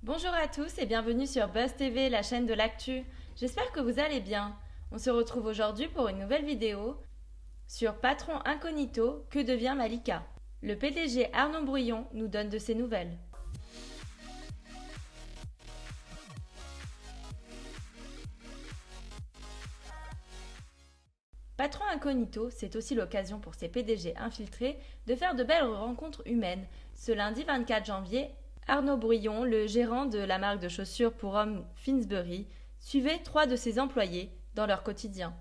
Bonjour à tous et bienvenue sur Buzz TV, la chaîne de l'actu. J'espère que vous allez bien. On se retrouve aujourd'hui pour une nouvelle vidéo sur Patron incognito, que devient Malika? Le PDG Arnaud Brouillon nous donne de ses nouvelles. Patron incognito, c'est aussi l'occasion pour ces PDG infiltrés de faire de belles rencontres humaines. Ce lundi 24 janvier, Arnaud Brouillon, le gérant de la marque de chaussures pour hommes Finsbury, suivait 3 de ses employés dans leur quotidien.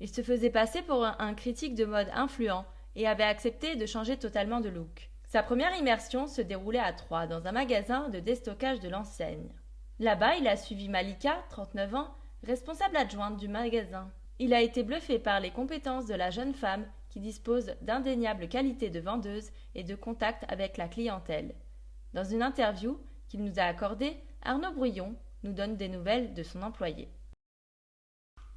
Il se faisait passer pour un critique de mode influent et avait accepté de changer totalement de look. Sa première immersion se déroulait à Troyes, dans un magasin de déstockage de l'enseigne. Là-bas, il a suivi Malika, 39 ans, responsable adjointe du magasin. Il a été bluffé par les compétences de la jeune femme qui dispose d'indéniables qualités de vendeuse et de contact avec la clientèle. Dans une interview qu'il nous a accordée, Arnaud Brouillon nous donne des nouvelles de son employé.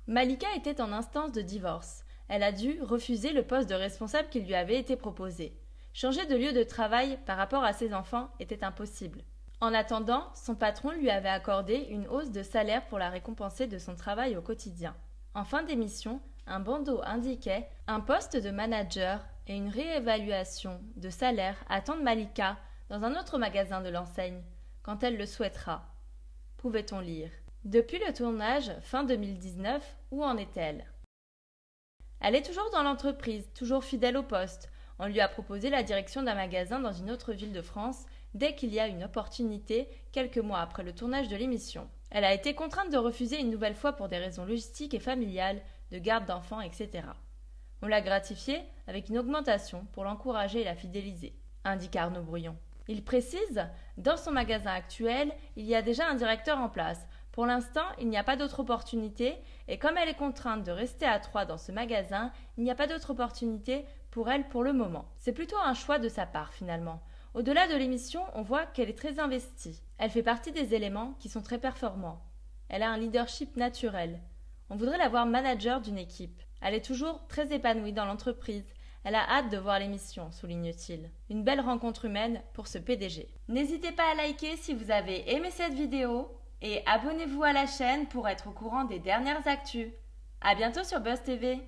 Malika était en instance de divorce. Elle a dû refuser le poste de responsable qui lui avait été proposé. Changer de lieu de travail par rapport à ses enfants était impossible. En attendant, son patron lui avait accordé une hausse de salaire pour la récompenser de son travail au quotidien. En fin d'émission, un bandeau indiquait un poste de manager et une réévaluation de salaire attendent Malika dans un autre magasin de l'enseigne, quand elle le souhaitera. Pouvait-on lire. Depuis le tournage, fin 2019, où en est-elle? Elle est toujours dans l'entreprise, toujours fidèle au poste. On lui a proposé la direction d'un magasin dans une autre ville de France dès qu'il y a une opportunité, quelques mois après le tournage de l'émission. Elle a été contrainte de refuser une nouvelle fois pour des raisons logistiques et familiales, de garde d'enfants, etc. On l'a gratifiée avec une augmentation pour l'encourager et la fidéliser, indique Arnaud Brouillon. Il précise, dans son magasin actuel, il y a déjà un directeur en place. Pour l'instant, il n'y a pas d'autre opportunité et comme elle est contrainte de rester à Troyes dans ce magasin, il n'y a pas d'autre opportunité pour elle pour le moment. C'est plutôt un choix de sa part finalement. Au-delà de l'émission, on voit qu'elle est très investie. Elle fait partie des éléments qui sont très performants. Elle a un leadership naturel. On voudrait la voir manager d'une équipe. Elle est toujours très épanouie dans l'entreprise. Elle a hâte de voir l'émission, souligne-t-il. Une belle rencontre humaine pour ce PDG. N'hésitez pas à liker si vous avez aimé cette vidéo et abonnez-vous à la chaîne pour être au courant des dernières actus. À bientôt sur Buzz TV.